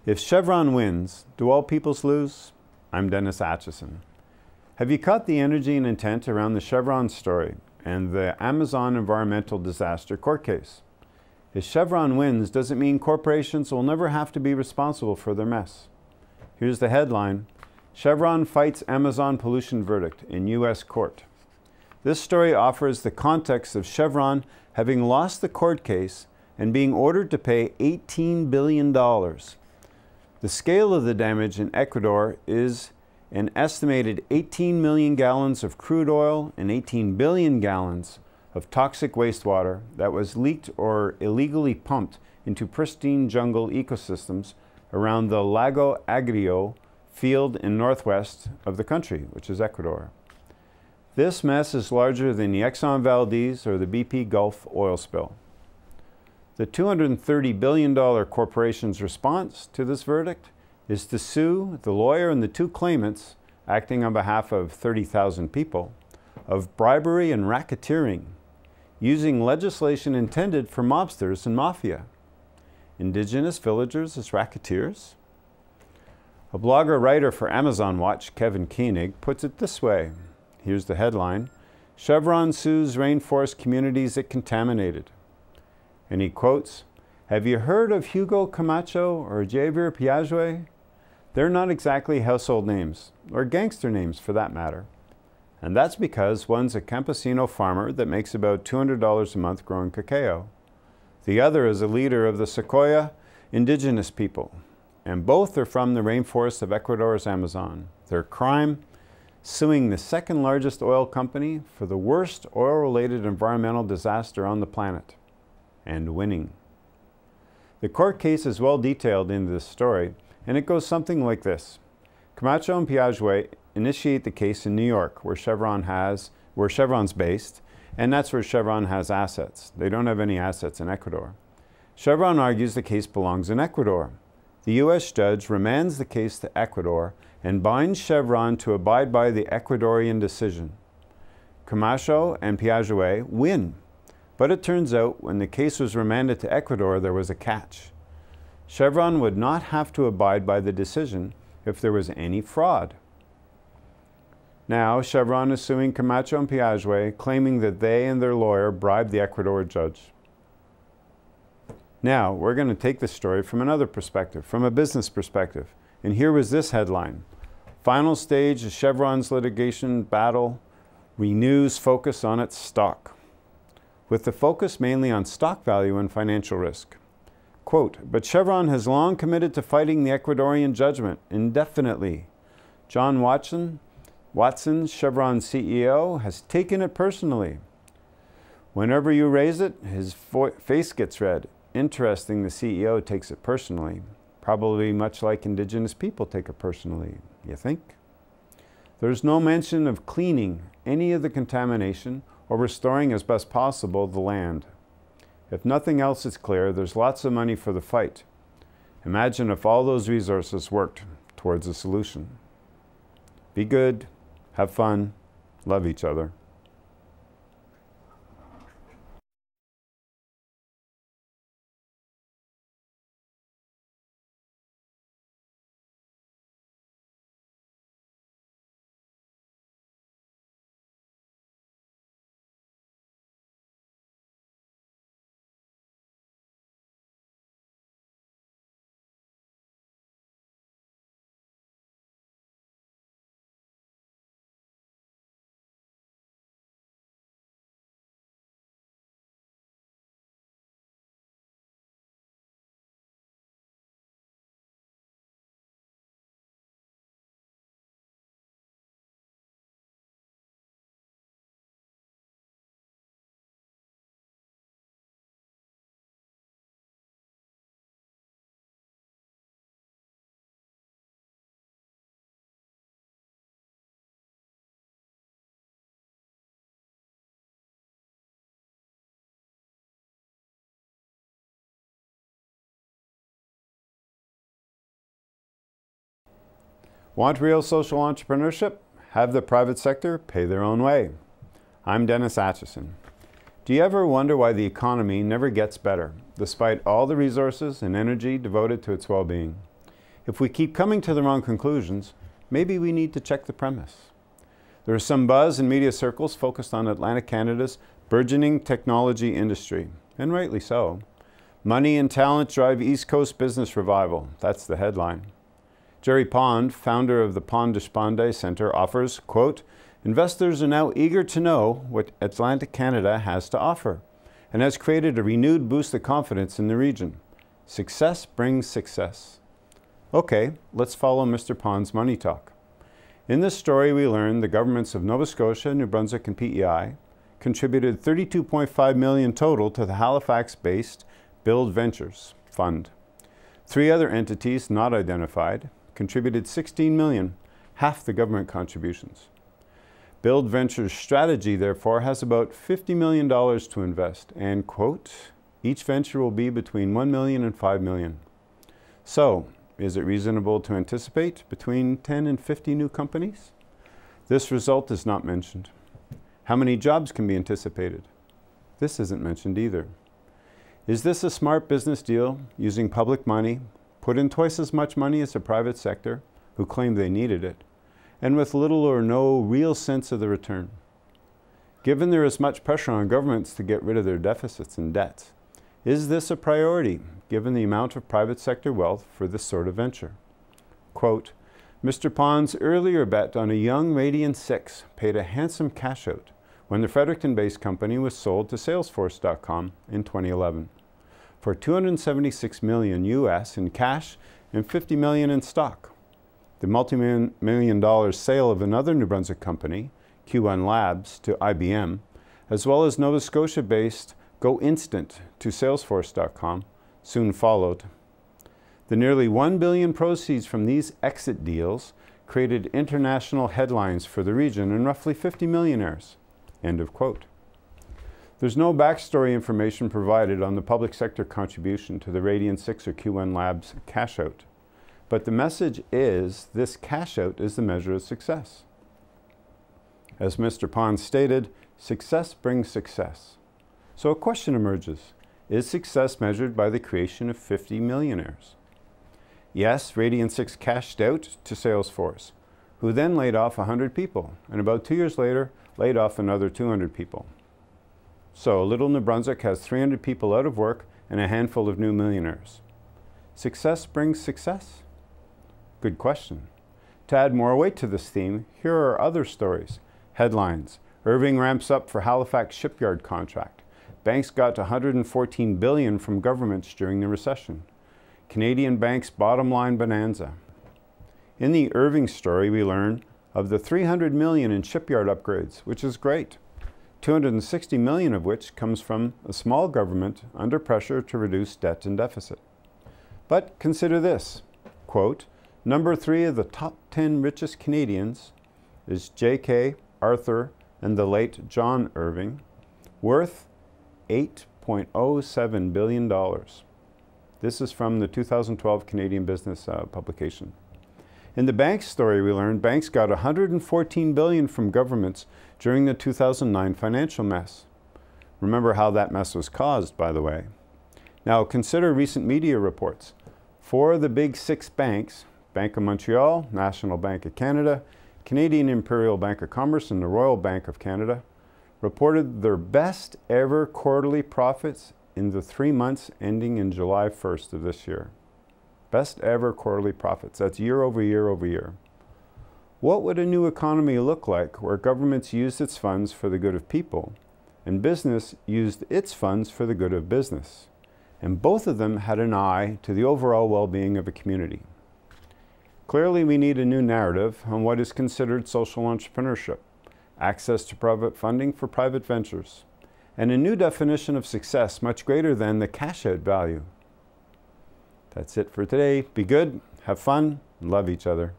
If Chevron wins, do all peoples lose? I'm Dennis Atchison. Have you caught the energy and intent around the Chevron story and the Amazon environmental disaster court case? If Chevron wins, does it mean corporations will never have to be responsible for their mess? Here's the headline: Chevron fights Amazon pollution verdict in U.S. court. This story offers the context of Chevron having lost the court case and being ordered to pay $18 billion. The scale of the damage in Ecuador is an estimated 18 million gallons of crude oil and 18 billion gallons of toxic wastewater that was leaked or illegally pumped into pristine jungle ecosystems around the Lago Agrio field in northwest of the country, which is Ecuador. This mess is larger than the Exxon Valdez or the BP Gulf oil spill. The $230 billion corporation's response to this verdict is to sue the lawyer and the two claimants, acting on behalf of 30,000 people, of bribery and racketeering, using legislation intended for mobsters and mafia. Indigenous villagers as racketeers? A blogger-writer for Amazon Watch, Kevin Koenig, puts it this way. Here's the headline: Chevron sues rainforest communities it contaminated. And he quotes, "Have you heard of Hugo Camacho or Javier Piaget? They're not exactly household names, or gangster names for that matter. And that's because one's a campesino farmer that makes about $200 a month growing cacao. The other is a leader of the Secoya Indigenous people, and both are from the rainforest of Ecuador's Amazon. Their crime? Suing the second largest oil company for the worst oil-related environmental disaster on the planet. And winning." The court case is well detailed in this story, and it goes something like this. Camacho and Piaget initiate the case in New York, where Chevron's based, and that's where Chevron has assets. They don't have any assets in Ecuador. Chevron argues the case belongs in Ecuador. The U.S. judge remands the case to Ecuador and binds Chevron to abide by the Ecuadorian decision. Camacho and Piaget win. But it turns out when the case was remanded to Ecuador, there was a catch. Chevron would not have to abide by the decision if there was any fraud. Now, Chevron is suing Camacho and Piaget, claiming that they and their lawyer bribed the Ecuador judge. Now, we're going to take this story from another perspective, from a business perspective. And here was this headline: Final stage of Chevron's litigation battle renews focus on its stock, with the focus mainly on stock value and financial risk. Quote, "But Chevron has long committed to fighting the Ecuadorian judgment indefinitely. John Watson, Chevron CEO, has taken it personally. Whenever you raise it, his face gets red. Interesting, the CEO takes it personally. Probably much like Indigenous people take it personally, you think? There's no mention of cleaning any of the contamination or restoring as best possible the land. If nothing else is clear, there's lots of money for the fight. Imagine if all those resources worked towards a solution. Be good, have fun, love each other." Want real social entrepreneurship? Have the private sector pay their own way. I'm Dennis Atchison. Do you ever wonder why the economy never gets better, despite all the resources and energy devoted to its well-being? If we keep coming to the wrong conclusions, maybe we need to check the premise. There is some buzz in media circles focused on Atlantic Canada's burgeoning technology industry, and rightly so. Money and talent drive East Coast business revival. That's the headline. Jerry Pond, founder of the Pond Deshpande Centre, offers, quote, investors are now eager to know what Atlantic Canada has to offer, and has created a renewed boost of confidence in the region. Success brings success. Okay, let's follow Mr. Pond's money talk. In this story, we learn the governments of Nova Scotia, New Brunswick, and PEI contributed $32.5 million total to the Halifax-based Build Ventures Fund. 3 other entities, not identified, contributed $16 million, half the government contributions. Build Ventures' strategy, therefore, has about $50 million to invest, and, quote, each venture will be between $1 million and $5 million. So, is it reasonable to anticipate between 10 and 50 new companies? This result is not mentioned. How many jobs can be anticipated? This isn't mentioned either. Is this a smart business deal, using public money, put in twice as much money as the private sector, who claimed they needed it, and with little or no real sense of the return? Given there is much pressure on governments to get rid of their deficits and debts, is this a priority, given the amount of private sector wealth for this sort of venture? Quote, Mr. Pond's earlier bet on a young Radian 6 paid a handsome cash out when the Fredericton-based company was sold to Salesforce.com in 2011 for $276 million US in cash and $50 million in stock. The multi-million dollar sale of another New Brunswick company, Q1 Labs, to IBM, as well as Nova Scotia-based Go Instant to Salesforce.com, soon followed. The nearly $1 billion proceeds from these exit deals created international headlines for the region and roughly 50 millionaires. End of quote. There's no backstory information provided on the public sector contribution to the Radian 6 or Q1 Labs cash out. But the message is this cash out is the measure of success. As Mr. Pond stated, success brings success. So a question emerges. Is success measured by the creation of 50 millionaires? Yes, Radian 6 cashed out to Salesforce, who then laid off 100 people, and about 2 years later, laid off another 200 people. So little New Brunswick has 300 people out of work and a handful of new millionaires. Success brings success? Good question. To add more weight to this theme, here are other stories. Headlines: Irving ramps up for Halifax shipyard contract. Banks got $114 billion from governments during the recession. Canadian banks' bottom line bonanza. In the Irving story, we learn of the $300 million in shipyard upgrades, which is great. $260 million of which comes from a small government under pressure to reduce debt and deficit. But consider this, quote, number 3 of the top 10 richest Canadians is J.K., Arthur, and the late John Irving, worth $8.07 billion. This is from the 2012 Canadian Business publication. In the banks story, we learned banks got $114 billion from governments during the 2009 financial mess. Remember how that mess was caused, by the way. Now consider recent media reports. 4 of the big 6 banks, Bank of Montreal, National Bank of Canada, Canadian Imperial Bank of Commerce, and the Royal Bank of Canada, reported their best ever quarterly profits in the 3 months ending in July 1st of this year. Best ever quarterly profits. That's year over year over year. What would a new economy look like where governments used its funds for the good of people and business used its funds for the good of business? And both of them had an eye to the overall well-being of a community. Clearly, we need a new narrative on what is considered social entrepreneurship, access to private funding for private ventures, and a new definition of success much greater than the cash-out value. That's it for today. Be good, have fun, and love each other.